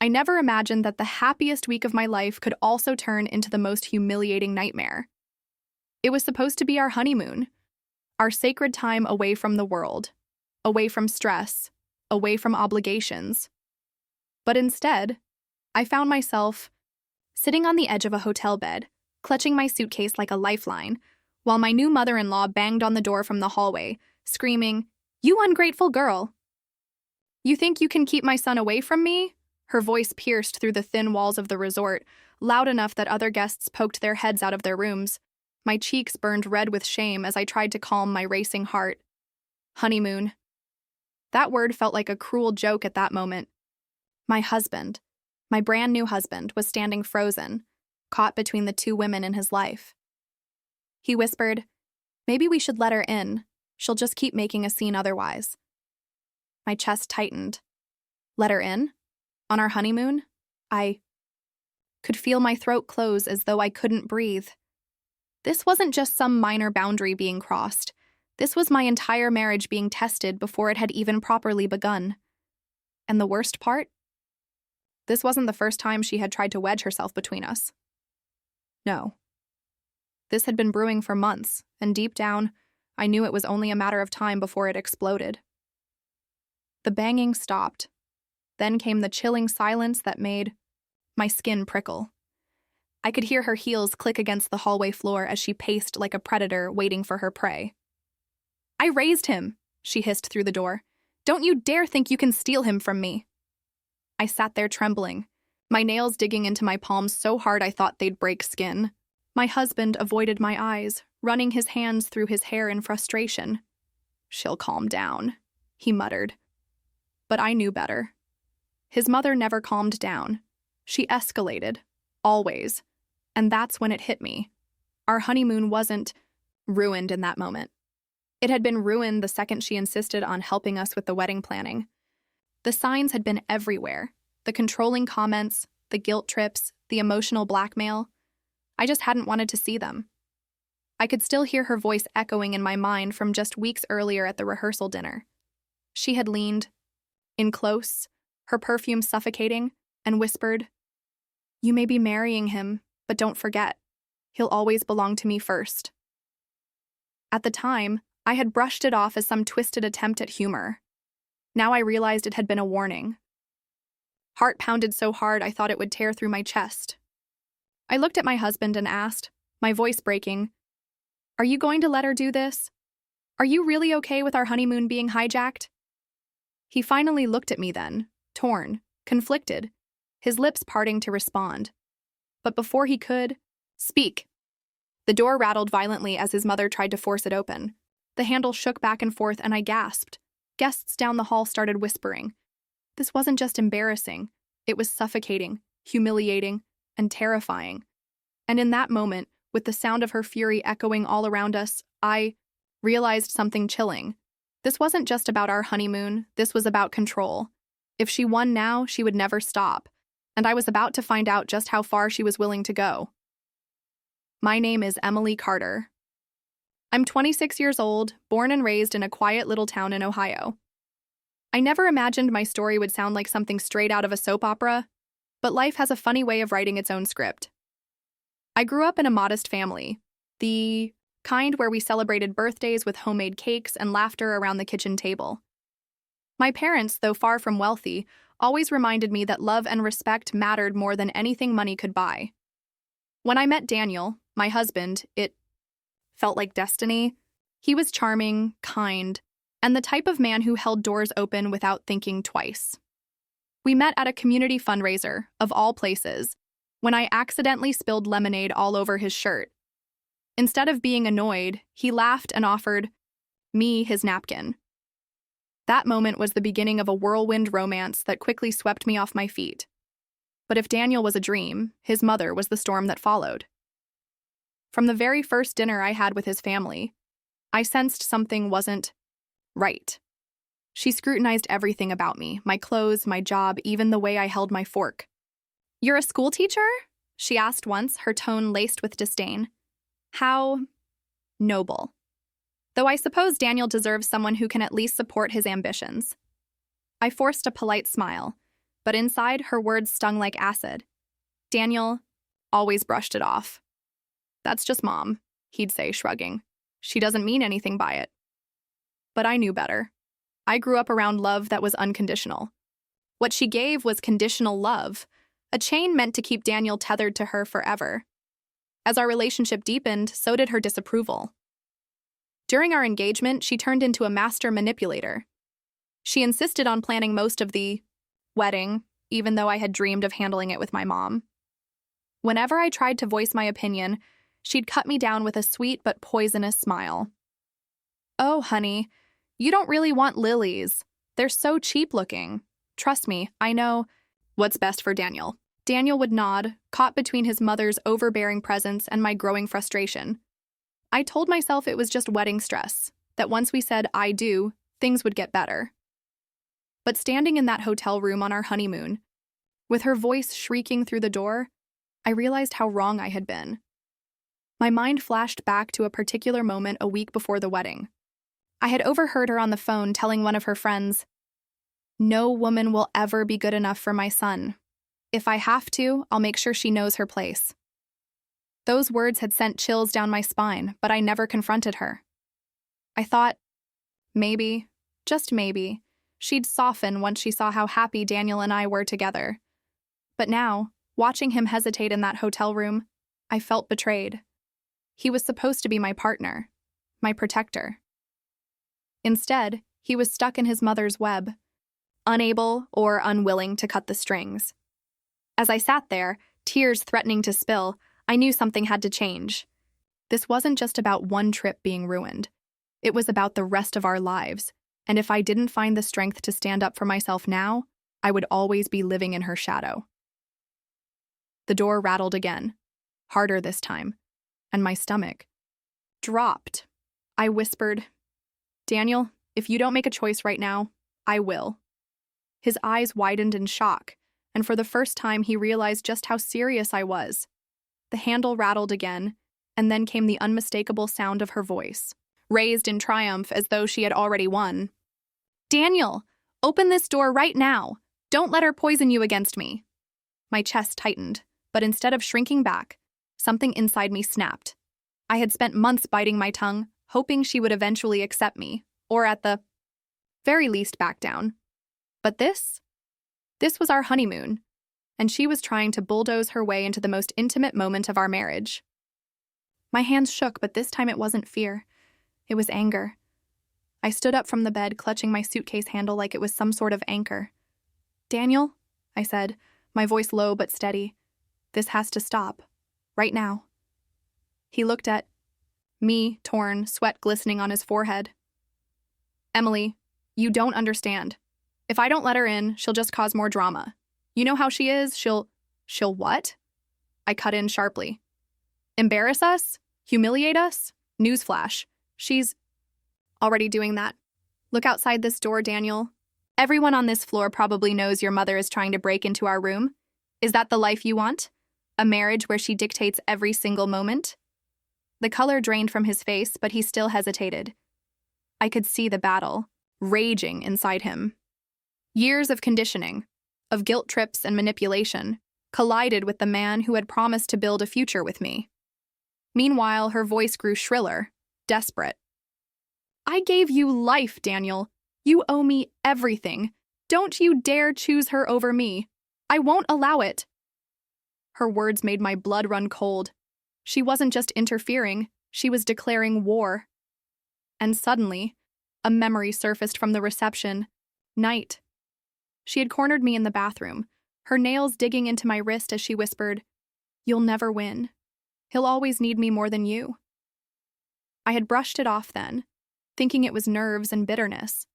I never imagined that the happiest week of my life could also turn into the most humiliating nightmare. It was supposed to be our honeymoon, our sacred time away from the world, away from stress, away from obligations. But instead, I found myself sitting on the edge of a hotel bed, clutching my suitcase like a lifeline, while my new mother-in-law banged on the door from the hallway, screaming, "You ungrateful girl! You think you can keep my son away from me?" Her voice pierced through the thin walls of the resort, loud enough that other guests poked their heads out of their rooms. My cheeks burned red with shame as I tried to calm my racing heart. Honeymoon. That word felt like a cruel joke at that moment. My husband, my brand new husband, was standing frozen, caught between the two women in his life. He whispered, "Maybe we should let her in. She'll just keep making a scene otherwise." My chest tightened. Let her in? On our honeymoon? I could feel my throat close as though I couldn't breathe. This wasn't just some minor boundary being crossed. This was my entire marriage being tested before it had even properly begun. And the worst part? This wasn't the first time she had tried to wedge herself between us. No. This had been brewing for months, and deep down, I knew it was only a matter of time before it exploded. The banging stopped. Then came the chilling silence that made my skin prickle. I could hear her heels click against the hallway floor as she paced like a predator waiting for her prey. "I raised him," she hissed through the door. "Don't you dare think you can steal him from me." I sat there trembling, my nails digging into my palms so hard I thought they'd break skin. My husband avoided my eyes, running his hands through his hair in frustration. "She'll calm down," he muttered. But I knew better. His mother never calmed down. She escalated, always. And that's when it hit me. Our honeymoon wasn't ruined in that moment. It had been ruined the second she insisted on helping us with the wedding planning. The signs had been everywhere. The controlling comments, the guilt trips, the emotional blackmail. I just hadn't wanted to see them. I could still hear her voice echoing in my mind from just weeks earlier at the rehearsal dinner. She had leaned in close, her perfume suffocating, and whispered, "You may be marrying him, but don't forget, he'll always belong to me first." At the time, I had brushed it off as some twisted attempt at humor. Now I realized it had been a warning. Heart pounded so hard I thought it would tear through my chest. I looked at my husband and asked, my voice breaking, "Are you going to let her do this? Are you really okay with our honeymoon being hijacked?" He finally looked at me then, torn, conflicted, his lips parting to respond. But before he could speak, the door rattled violently as his mother tried to force it open. The handle shook back and forth and I gasped. Guests down the hall started whispering. This wasn't just embarrassing, it was suffocating, humiliating, and terrifying. And in that moment, with the sound of her fury echoing all around us, I realized something chilling. This wasn't just about our honeymoon, this was about control. If she won now, she would never stop, and I was about to find out just how far she was willing to go. My name is Emily Carter. I'm 26 years old, born and raised in a quiet little town in Ohio. I never imagined my story would sound like something straight out of a soap opera, but life has a funny way of writing its own script. I grew up in a modest family, the kind where we celebrated birthdays with homemade cakes and laughter around the kitchen table. My parents, though far from wealthy, always reminded me that love and respect mattered more than anything money could buy. When I met Daniel, my husband, it felt like destiny. He was charming, kind, and the type of man who held doors open without thinking twice. We met at a community fundraiser, of all places, when I accidentally spilled lemonade all over his shirt. Instead of being annoyed, he laughed and offered me his napkin. That moment was the beginning of a whirlwind romance that quickly swept me off my feet. But if Daniel was a dream, his mother was the storm that followed. From the very first dinner I had with his family, I sensed something wasn't right. She scrutinized everything about me, my clothes, my job, even the way I held my fork. "You're a school teacher?" she asked once, her tone laced with disdain. How noble. Though I suppose Daniel deserves someone who can at least support his ambitions. I forced a polite smile. but inside her words stung like acid. Daniel always brushed it off. "That's just Mom," he'd say, shrugging. "She doesn't mean anything by it." But I knew better. I grew up around love that was unconditional. What she gave was conditional love, a chain meant to keep Daniel tethered to her forever. As our relationship deepened, so did her disapproval. During our engagement, she turned into a master manipulator. She insisted on planning most of the wedding, even though I had dreamed of handling it with my mom. Whenever I tried to voice my opinion, she'd cut me down with a sweet but poisonous smile. "Oh, honey, you don't really want lilies. They're so cheap-looking. Trust me, I know what's best for Daniel." Daniel would nod, caught between his mother's overbearing presence and my growing frustration. I told myself it was just wedding stress, that once we said "I do," things would get better. But standing in that hotel room on our honeymoon, with her voice shrieking through the door, I realized how wrong I had been. My mind flashed back to a particular moment a week before the wedding. I had overheard her on the phone telling one of her friends, "No woman will ever be good enough for my son. If I have to, I'll make sure she knows her place." Those words had sent chills down my spine, but I never confronted her. I thought, maybe, just maybe, she'd soften once she saw how happy Daniel and I were together. But now, watching him hesitate in that hotel room, I felt betrayed. He was supposed to be my partner, my protector. Instead, he was stuck in his mother's web, unable or unwilling to cut the strings. As I sat there, tears threatening to spill, I knew something had to change. This wasn't just about one trip being ruined. It was about the rest of our lives, and if I didn't find the strength to stand up for myself now, I would always be living in her shadow. The door rattled again, harder this time, and my stomach dropped. I whispered, "Daniel, if you don't make a choice right now, I will." His eyes widened in shock, and for the first time he realized just how serious I was. The handle rattled again, and then came the unmistakable sound of her voice, raised in triumph as though she had already won. "Daniel, open this door right now. Don't let her poison you against me." My chest tightened, but instead of shrinking back, something inside me snapped. I had spent months biting my tongue, hoping she would eventually accept me, or at the very least back down. But this was our honeymoon, and she was trying to bulldoze her way into the most intimate moment of our marriage. My hands shook, but this time it wasn't fear. It was anger. I stood up from the bed, clutching my suitcase handle like it was some sort of anchor. "Daniel," I said, my voice low but steady, "this has to stop. Right now." He looked at me, torn, sweat glistening on his forehead. "Emily, you don't understand. If I don't let her in, she'll just cause more drama. You know how she is, she'll what?" I cut in sharply. "Embarrass us? Humiliate us? Newsflash. She's already doing that. Look outside this door, Daniel. Everyone on this floor probably knows your mother is trying to break into our room. Is that the life you want? A marriage where she dictates every single moment?" The color drained from his face, but he still hesitated. I could see the battle raging inside him. Years of conditioning, of guilt trips and manipulation, collided with the man who had promised to build a future with me. Meanwhile, her voice grew shriller, desperate. "I gave you life, Daniel. You owe me everything. Don't you dare choose her over me. I won't allow it." Her words made my blood run cold. She wasn't just interfering, she was declaring war. And suddenly, a memory surfaced from the reception. Night. She had cornered me in the bathroom, her nails digging into my wrist as she whispered, "You'll never win. He'll always need me more than you." I had brushed it off then, thinking it was nerves and bitterness.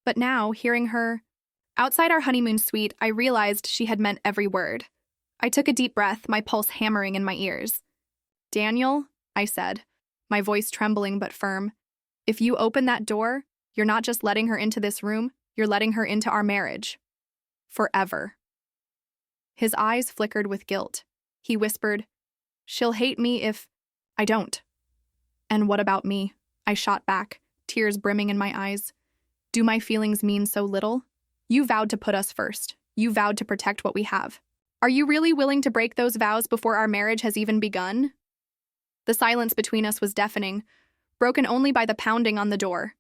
But now, hearing her outside our honeymoon suite, I realized she had meant every word. I took a deep breath, my pulse hammering in my ears. "Daniel," I said, my voice trembling but firm, "if you open that door, you're not just letting her into this room, you're letting her into our marriage. Forever." His eyes flickered with guilt. He whispered, "She'll hate me if I don't." "And what about me?" I shot back, tears brimming in my eyes. "Do my feelings mean so little? You vowed to put us first. You vowed to protect what we have. Are you really willing to break those vows before our marriage has even begun? The silence between us was deafening, broken only by the pounding on the door.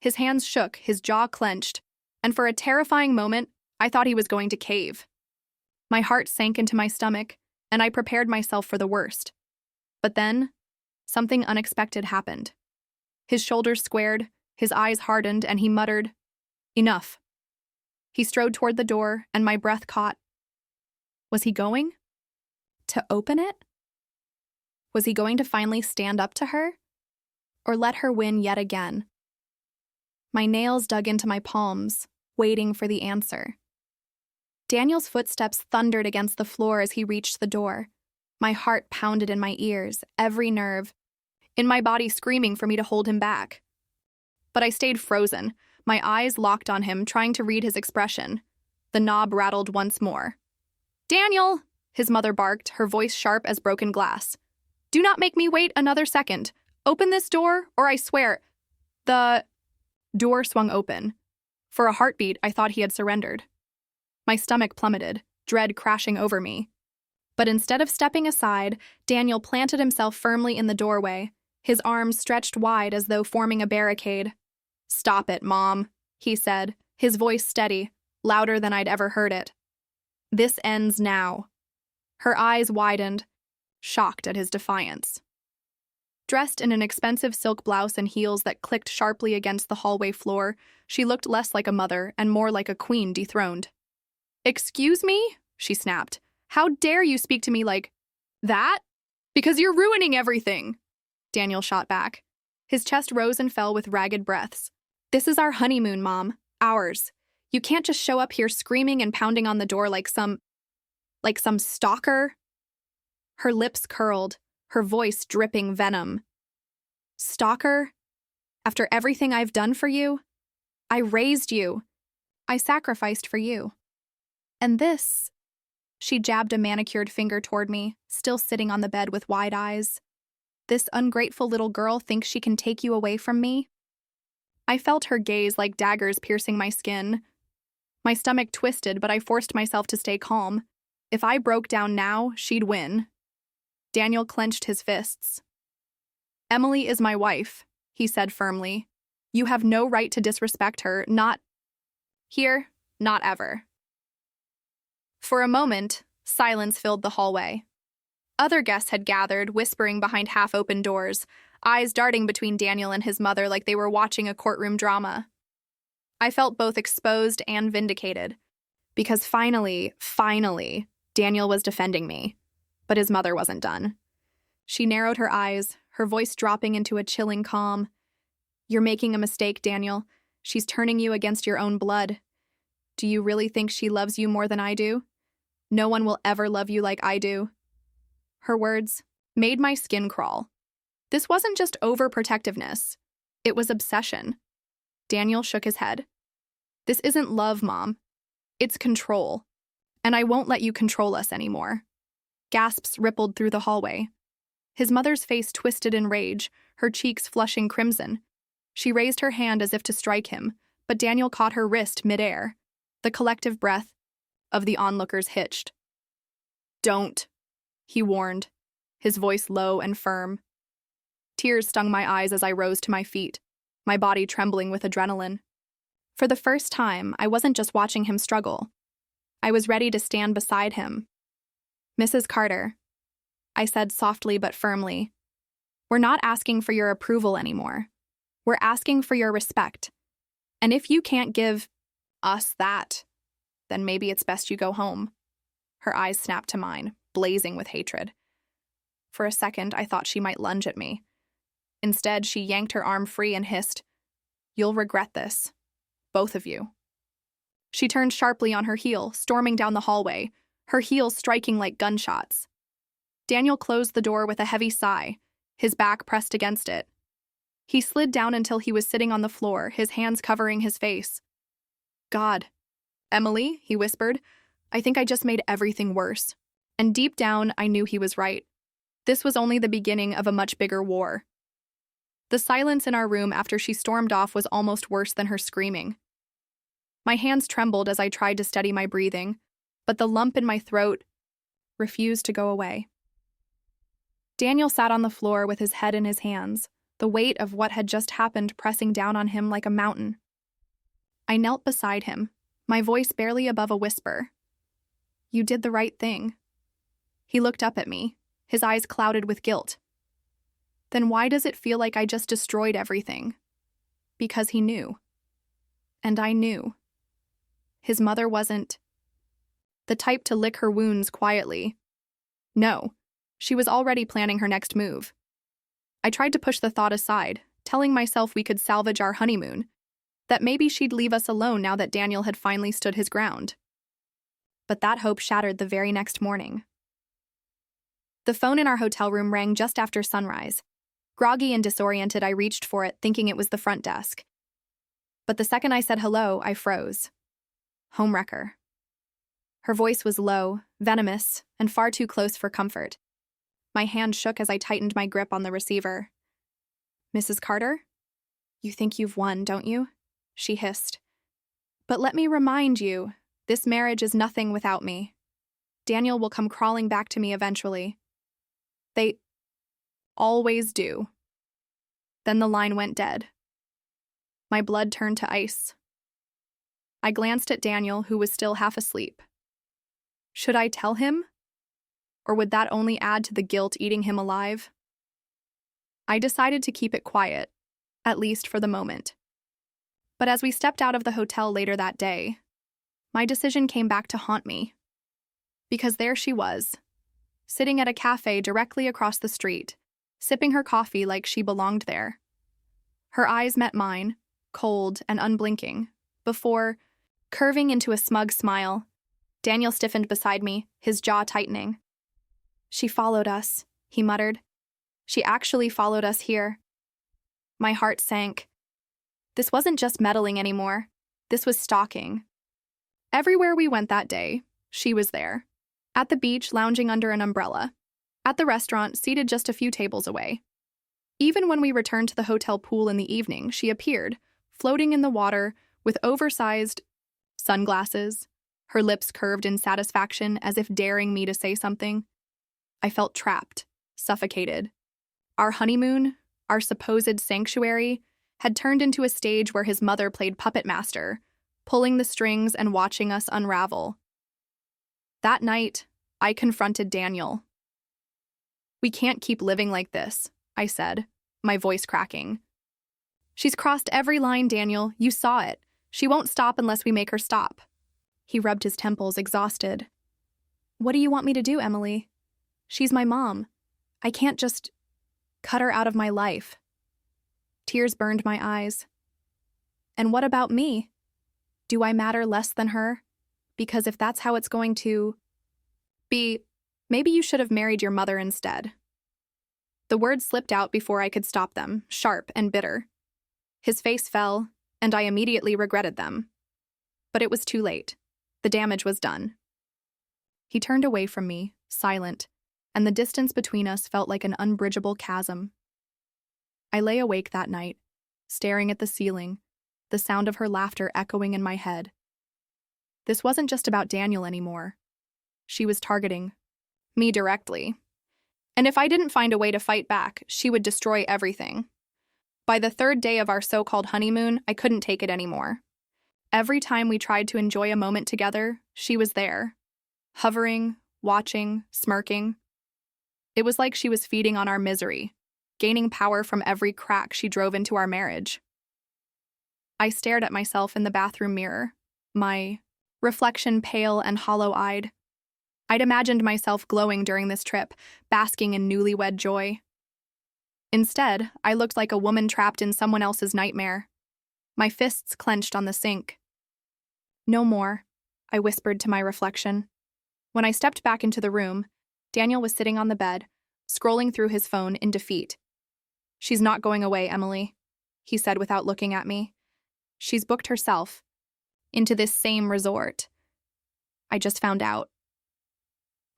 His hands shook, his jaw clenched, and for a terrifying moment, I thought he was going to cave. My heart sank into my stomach, and I prepared myself for the worst. But then, something unexpected happened. His shoulders squared, his eyes hardened, and he muttered, "Enough." He strode toward the door, and my breath caught. Was he going to open it? Was he going to finally stand up to her? Or let her win yet again? My nails dug into my palms, waiting for the answer. Daniel's footsteps thundered against the floor as he reached the door. My heart pounded in my ears, every nerve in my body screaming for me to hold him back. But I stayed frozen, my eyes locked on him, trying to read his expression. The knob rattled once more. "Daniel!" his mother barked, her voice sharp as broken glass. "Do not make me wait another second. Open this door, or I swear—" The door swung open. For a heartbeat, I thought he had surrendered. My stomach plummeted, dread crashing over me. But instead of stepping aside, Daniel planted himself firmly in the doorway, his arms stretched wide as though forming a barricade. "Stop it, Mom," he said, his voice steady, louder than I'd ever heard it. "This ends now." Her eyes widened, shocked at his defiance. Dressed in an expensive silk blouse and heels that clicked sharply against the hallway floor, she looked less like a mother and more like a queen dethroned. "Excuse me?" she snapped. "How dare you speak to me like that? Because you're ruining everything," Daniel shot back. His chest rose and fell with ragged breaths. "This is our honeymoon, Mom. Ours. You can't just show up here screaming and pounding on the door like some stalker." Her lips curled, her voice dripping venom. "Stalker? After everything I've done for you? I raised you. I sacrificed for you. And this..." She jabbed a manicured finger toward me, still sitting on the bed with wide eyes. "This ungrateful little girl thinks she can take you away from me?" I felt her gaze like daggers piercing my skin. My stomach twisted, but I forced myself to stay calm. If I broke down now, she'd win. Daniel clenched his fists. "Emily is my wife," he said firmly. "You have no right to disrespect her, not here, not ever." For a moment, silence filled the hallway. Other guests had gathered, whispering behind half-open doors, eyes darting between Daniel and his mother like they were watching a courtroom drama. I felt both exposed and vindicated, because finally, Daniel was defending me. But his mother wasn't done. She narrowed her eyes, her voice dropping into a chilling calm. "You're making a mistake, Daniel. She's turning you against your own blood. Do you really think she loves you more than I do? No one will ever love you like I do." Her words made my skin crawl. This wasn't just overprotectiveness. It was obsession. Daniel shook his head. "This isn't love, Mom. It's control. And I won't let you control us anymore." Gasps rippled through the hallway. His mother's face twisted in rage, her cheeks flushing crimson. She raised her hand as if to strike him, but Daniel caught her wrist midair. The collective breath of the onlookers hitched. "Don't," he warned, his voice low and firm. Tears stung my eyes as I rose to my feet, my body trembling with adrenaline. For the first time, I wasn't just watching him struggle. I was ready to stand beside him. "Mrs. Carter," I said softly but firmly, "we're not asking for your approval anymore. We're asking for your respect. And if you can't give us that, then maybe it's best you go home." Her eyes snapped to mine, blazing with hatred. For a second, I thought she might lunge at me. Instead, she yanked her arm free and hissed, "You'll regret this. Both of you." She turned sharply on her heel, storming down the hallway, her heels striking like gunshots. Daniel closed the door with a heavy sigh, his back pressed against it. He slid down until he was sitting on the floor, his hands covering his face. "God, Emily," he whispered, "I think I just made everything worse." And deep down, I knew he was right. This was only the beginning of a much bigger war. The silence in our room after she stormed off was almost worse than her screaming. My hands trembled as I tried to steady my breathing, but the lump in my throat refused to go away. Daniel sat on the floor with his head in his hands, the weight of what had just happened pressing down on him like a mountain. I knelt beside him, my voice barely above a whisper. "You did the right thing." He looked up at me, his eyes clouded with guilt. "Then why does it feel like I just destroyed everything?" Because he knew. And I knew. His mother wasn't the type to lick her wounds quietly. No, she was already planning her next move. I tried to push the thought aside, telling myself we could salvage our honeymoon, that maybe she'd leave us alone now that Daniel had finally stood his ground. But that hope shattered the very next morning. The phone in our hotel room rang just after sunrise. Groggy and disoriented, I reached for it, thinking it was the front desk. But the second I said hello, I froze. Homewrecker. Her voice was low, venomous, and far too close for comfort. My hand shook as I tightened my grip on the receiver. "Mrs. Carter? You think you've won, don't you?" she hissed. "But let me remind you, this marriage is nothing without me. Daniel will come crawling back to me eventually. They always do." Then the line went dead. My blood turned to ice. I glanced at Daniel, who was still half asleep. Should I tell him? Or would that only add to the guilt eating him alive? I decided to keep it quiet, at least for the moment. But as we stepped out of the hotel later that day, my decision came back to haunt me. Because there she was, sitting at a cafe directly across the street, sipping her coffee like she belonged there. Her eyes met mine, cold and unblinking, before, curving into a smug smile, Daniel stiffened beside me, his jaw tightening. "She followed us," he muttered. "She actually followed us here." My heart sank. This wasn't just meddling anymore. This was stalking. Everywhere we went that day, she was there. At the beach, lounging under an umbrella. At the restaurant, seated just a few tables away. Even when we returned to the hotel pool in the evening, she appeared, floating in the water with oversized sunglasses, her lips curved in satisfaction as if daring me to say something. I felt trapped, suffocated. Our honeymoon, our supposed sanctuary, had turned into a stage where his mother played puppet master, pulling the strings and watching us unravel. That night, I confronted Daniel. "We can't keep living like this," I said, my voice cracking. "She's crossed every line, Daniel. You saw it. She won't stop unless we make her stop." He rubbed his temples, exhausted. "What do you want me to do, Emily? She's my mom. I can't just cut her out of my life." Tears burned my eyes. "And what about me? Do I matter less than her? Because if that's how it's going to be, maybe you should have married your mother instead." The words slipped out before I could stop them, sharp and bitter. His face fell, and I immediately regretted them. But it was too late. The damage was done. He turned away from me, silent, and the distance between us felt like an unbridgeable chasm. I lay awake that night, staring at the ceiling, the sound of her laughter echoing in my head. This wasn't just about Daniel anymore. She was targeting me directly. And if I didn't find a way to fight back, she would destroy everything. By the third day of our so-called honeymoon, I couldn't take it anymore. Every time we tried to enjoy a moment together, she was there, hovering, watching, smirking. It was like she was feeding on our misery, gaining power from every crack she drove into our marriage. I stared at myself in the bathroom mirror, my reflection pale and hollow-eyed. I'd imagined myself glowing during this trip, basking in newlywed joy. Instead, I looked like a woman trapped in someone else's nightmare. My fists clenched on the sink. "No more," I whispered to my reflection. When I stepped back into the room, Daniel was sitting on the bed, scrolling through his phone in defeat. "She's not going away, Emily," he said without looking at me. "She's booked herself into this same resort. I just found out."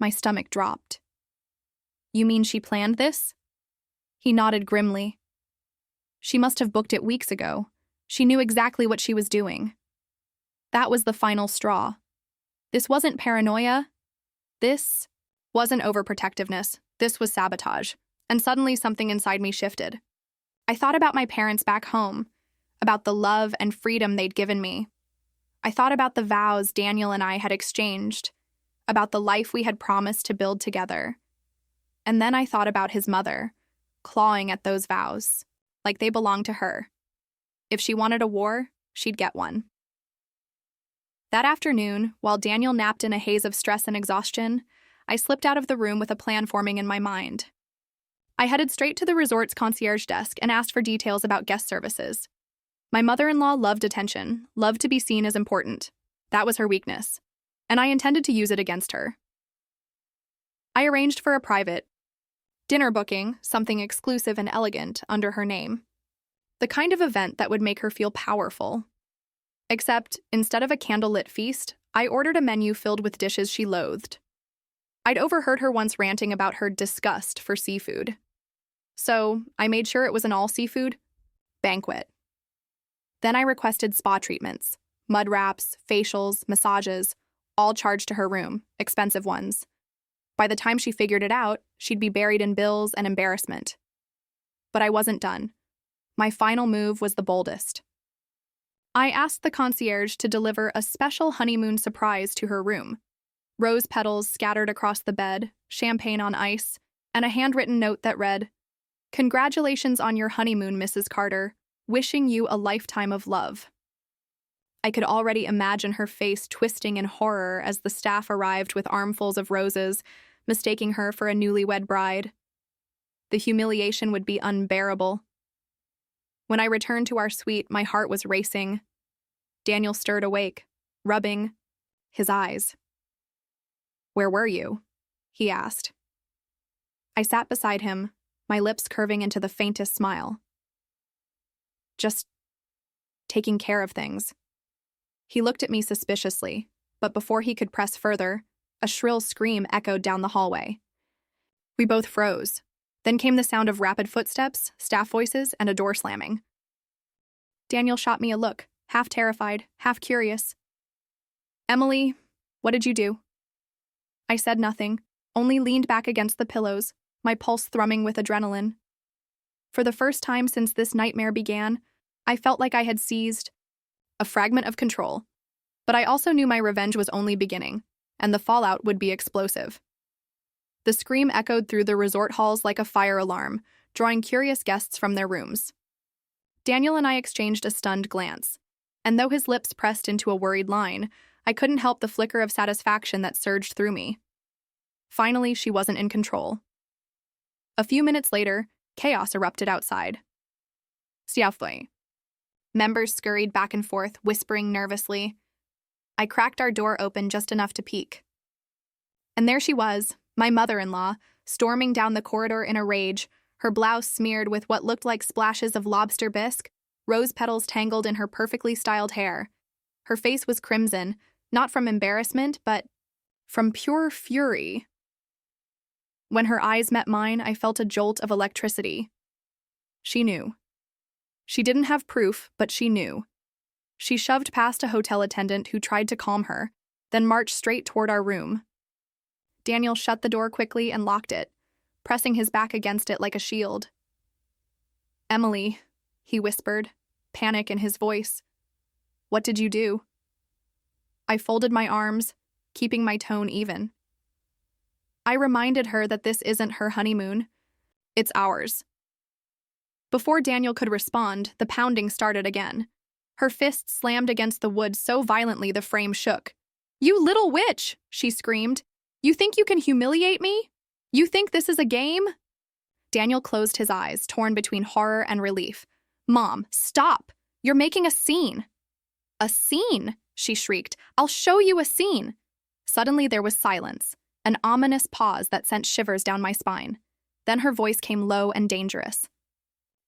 My stomach dropped. "You mean she planned this?" He nodded grimly. "She must have booked it weeks ago. She knew exactly what she was doing." That was the final straw. This wasn't paranoia. This wasn't overprotectiveness. This was sabotage. And suddenly something inside me shifted. I thought about my parents back home, about the love and freedom they'd given me. I thought about the vows Daniel and I had exchanged, about the life we had promised to build together. And then I thought about his mother, clawing at those vows, like they belonged to her. If she wanted a war, she'd get one. That afternoon, while Daniel napped in a haze of stress and exhaustion, I slipped out of the room with a plan forming in my mind. I headed straight to the resort's concierge desk and asked for details about guest services. My mother-in-law loved attention, loved to be seen as important. That was her weakness, and I intended to use it against her. I arranged for a private dinner booking, something exclusive and elegant, under her name. The kind of event that would make her feel powerful. Except, instead of a candlelit feast, I ordered a menu filled with dishes she loathed. I'd overheard her once ranting about her disgust for seafood. So, I made sure it was an all-seafood banquet. Then I requested spa treatments, mud wraps, facials, massages, all charged to her room, expensive ones. By the time she figured it out, she'd be buried in bills and embarrassment. But I wasn't done. My final move was the boldest. I asked the concierge to deliver a special honeymoon surprise to her room. Rose petals scattered across the bed, champagne on ice, and a handwritten note that read, "Congratulations on your honeymoon, Mrs. Carter. Wishing you a lifetime of love." I could already imagine her face twisting in horror as the staff arrived with armfuls of roses, mistaking her for a newlywed bride. The humiliation would be unbearable. When I returned to our suite, my heart was racing. Daniel stirred awake, rubbing his eyes. "Where were you?" he asked. I sat beside him, my lips curving into the faintest smile. "Just taking care of things." He looked at me suspiciously, but before he could press further, a shrill scream echoed down the hallway. We both froze. Then came the sound of rapid footsteps, staff voices, and a door slamming. Daniel shot me a look, half terrified, half curious. "Emily, what did you do?" I said nothing, only leaned back against the pillows, my pulse thrumming with adrenaline. For the first time since this nightmare began, I felt like I had seized a fragment of control. But I also knew my revenge was only beginning, and the fallout would be explosive. The scream echoed through the resort halls like a fire alarm, drawing curious guests from their rooms. Daniel and I exchanged a stunned glance, and though his lips pressed into a worried line, I couldn't help the flicker of satisfaction that surged through me. Finally, she wasn't in control. A few minutes later, chaos erupted outside. "Siafui." Members scurried back and forth, whispering nervously. I cracked our door open just enough to peek. And there she was, my mother-in-law, storming down the corridor in a rage, her blouse smeared with what looked like splashes of lobster bisque, rose petals tangled in her perfectly styled hair. Her face was crimson, not from embarrassment, but from pure fury. When her eyes met mine, I felt a jolt of electricity. She knew. She didn't have proof, but she knew. She shoved past a hotel attendant who tried to calm her, then marched straight toward our room. Daniel shut the door quickly and locked it, pressing his back against it like a shield. "Emily," he whispered, panic in his voice. "What did you do?" I folded my arms, keeping my tone even. I reminded her that this isn't her honeymoon. It's ours. Before Daniel could respond, the pounding started again. Her fist slammed against the wood so violently the frame shook. "You little witch!" she screamed. "You think you can humiliate me? You think this is a game?" Daniel closed his eyes, torn between horror and relief. "Mom, stop! You're making a scene!" "A scene?" she shrieked. "I'll show you a scene!" Suddenly there was silence, an ominous pause that sent shivers down my spine. Then her voice came low and dangerous.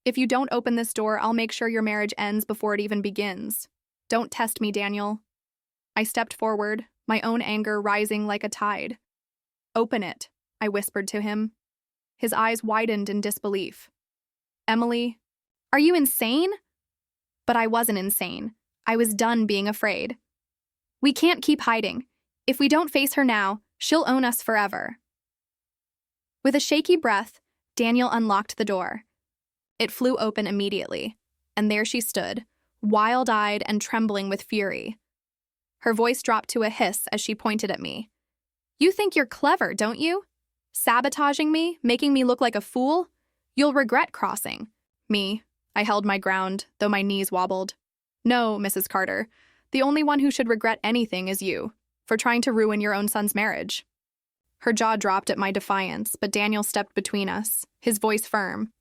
"If you don't open this door, I'll make sure your marriage ends before it even begins. Don't test me, Daniel." I stepped forward, my own anger rising like a tide. "Open it," I whispered to him. His eyes widened in disbelief. "Emily, are you insane?" But I wasn't insane. I was done being afraid. We can't keep hiding. If we don't face her now, she'll own us forever. With a shaky breath, Daniel unlocked the door. It flew open immediately, and there she stood, wild-eyed and trembling with fury. Her voice dropped to a hiss as she pointed at me. You think you're clever, don't you? Sabotaging me, making me look like a fool? You'll regret crossing. Me. I held my ground, though my knees wobbled. No, Mrs. Carter. The only one who should regret anything is you, for trying to ruin your own son's marriage. Her jaw dropped at my defiance, but Daniel stepped between us, his voice firm.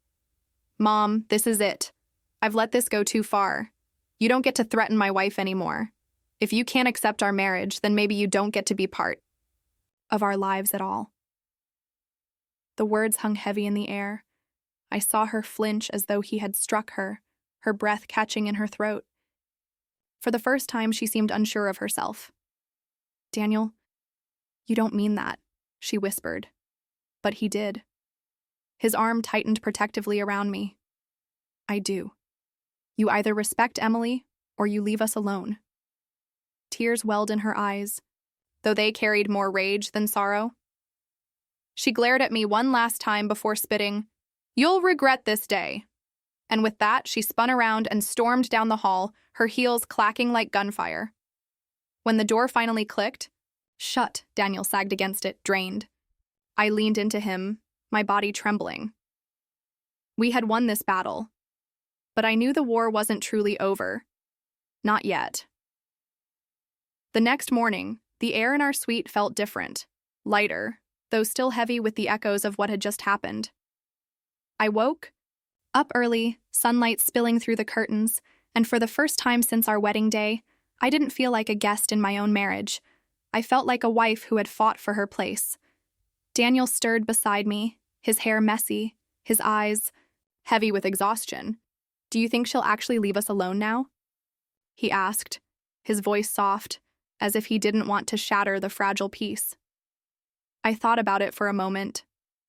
Mom, this is it. I've let this go too far. You don't get to threaten my wife anymore. If you can't accept our marriage, then maybe you don't get to be part of our lives at all. The words hung heavy in the air. I saw her flinch as though he had struck her, her breath catching in her throat. For the first time, she seemed unsure of herself. Daniel, you don't mean that, she whispered. But he did. His arm tightened protectively around me. I do. You either respect Emily, or you leave us alone. Tears welled in her eyes, though they carried more rage than sorrow. She glared at me one last time before spitting, You'll regret this day. And with that, she spun around and stormed down the hall, her heels clacking like gunfire. When the door finally clicked, shut, Daniel sagged against it, drained. I leaned into him, my body trembling. We had won this battle, but I knew the war wasn't truly over. Not yet. The next morning, the air in our suite felt different, lighter, though still heavy with the echoes of what had just happened. I woke, up early, sunlight spilling through the curtains, and for the first time since our wedding day, I didn't feel like a guest in my own marriage. I felt like a wife who had fought for her place. Daniel stirred beside me, his hair messy, his eyes heavy with exhaustion. Do you think she'll actually leave us alone now? He asked, his voice soft, as if he didn't want to shatter the fragile peace. I thought about it for a moment,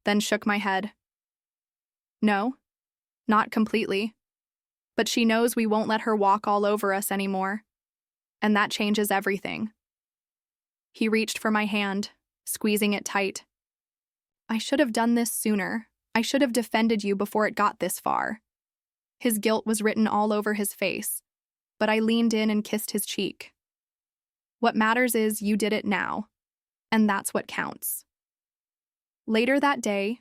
then shook my head. No, not completely. But she knows we won't let her walk all over us anymore. And that changes everything. He reached for my hand, squeezing it tight. I should have done this sooner. I should have defended you before it got this far. His guilt was written all over his face, but I leaned in and kissed his cheek. What matters is you did it now, and that's what counts. Later that day,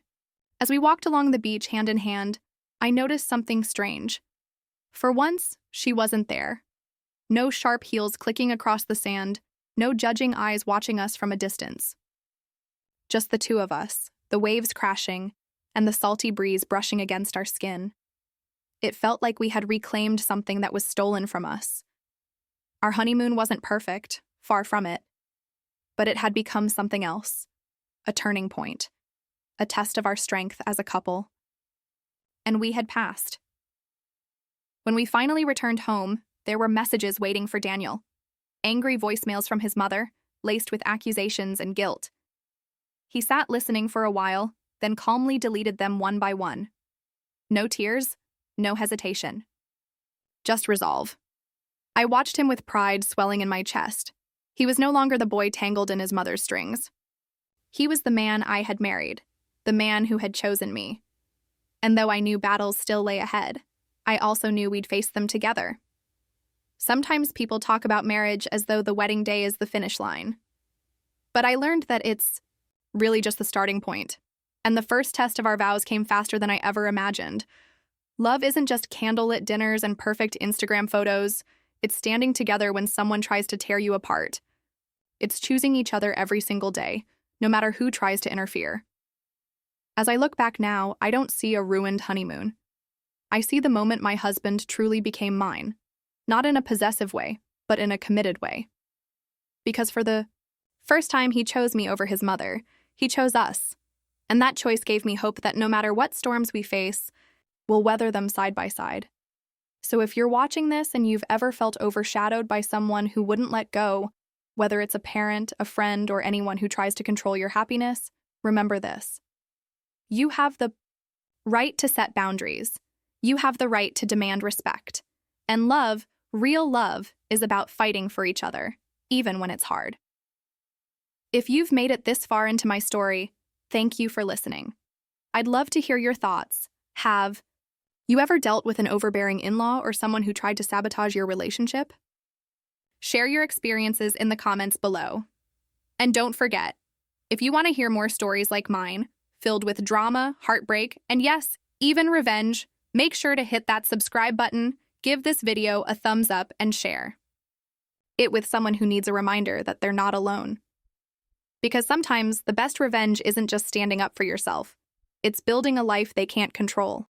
as we walked along the beach hand in hand, I noticed something strange. For once, she wasn't there. No sharp heels clicking across the sand, no judging eyes watching us from a distance. Just the two of us, the waves crashing, and the salty breeze brushing against our skin. It felt like we had reclaimed something that was stolen from us. Our honeymoon wasn't perfect, far from it, but it had become something else, a turning point, a test of our strength as a couple. And we had passed. When we finally returned home, there were messages waiting for Daniel. Angry voicemails from his mother, laced with accusations and guilt. He sat listening for a while, then calmly deleted them one by one. No tears, no hesitation. Just resolve. I watched him with pride swelling in my chest. He was no longer the boy tangled in his mother's strings. He was the man I had married, the man who had chosen me. And though I knew battles still lay ahead, I also knew we'd face them together. Sometimes people talk about marriage as though the wedding day is the finish line. But I learned that it's really just the starting point. And the first test of our vows came faster than I ever imagined. Love isn't just candlelit dinners and perfect Instagram photos. It's standing together when someone tries to tear you apart. It's choosing each other every single day, no matter who tries to interfere. As I look back now, I don't see a ruined honeymoon. I see the moment my husband truly became mine, not in a possessive way, but in a committed way. Because for the first time he chose me over his mother, he chose us. And that choice gave me hope that no matter what storms we face, we'll weather them side by side. So if you're watching this and you've ever felt overshadowed by someone who wouldn't let go, whether it's a parent, a friend, or anyone who tries to control your happiness, remember this. You have the right to set boundaries. You have the right to demand respect. And love, real love, is about fighting for each other, even when it's hard. If you've made it this far into my story, thank you for listening. I'd love to hear your thoughts. Have you ever dealt with an overbearing in-law or someone who tried to sabotage your relationship? Share your experiences in the comments below. And don't forget, if you want to hear more stories like mine, filled with drama, heartbreak, and yes, even revenge, make sure to hit that subscribe button, give this video a thumbs up, and share it with someone who needs a reminder that they're not alone. Because sometimes the best revenge isn't just standing up for yourself, it's building a life they can't control.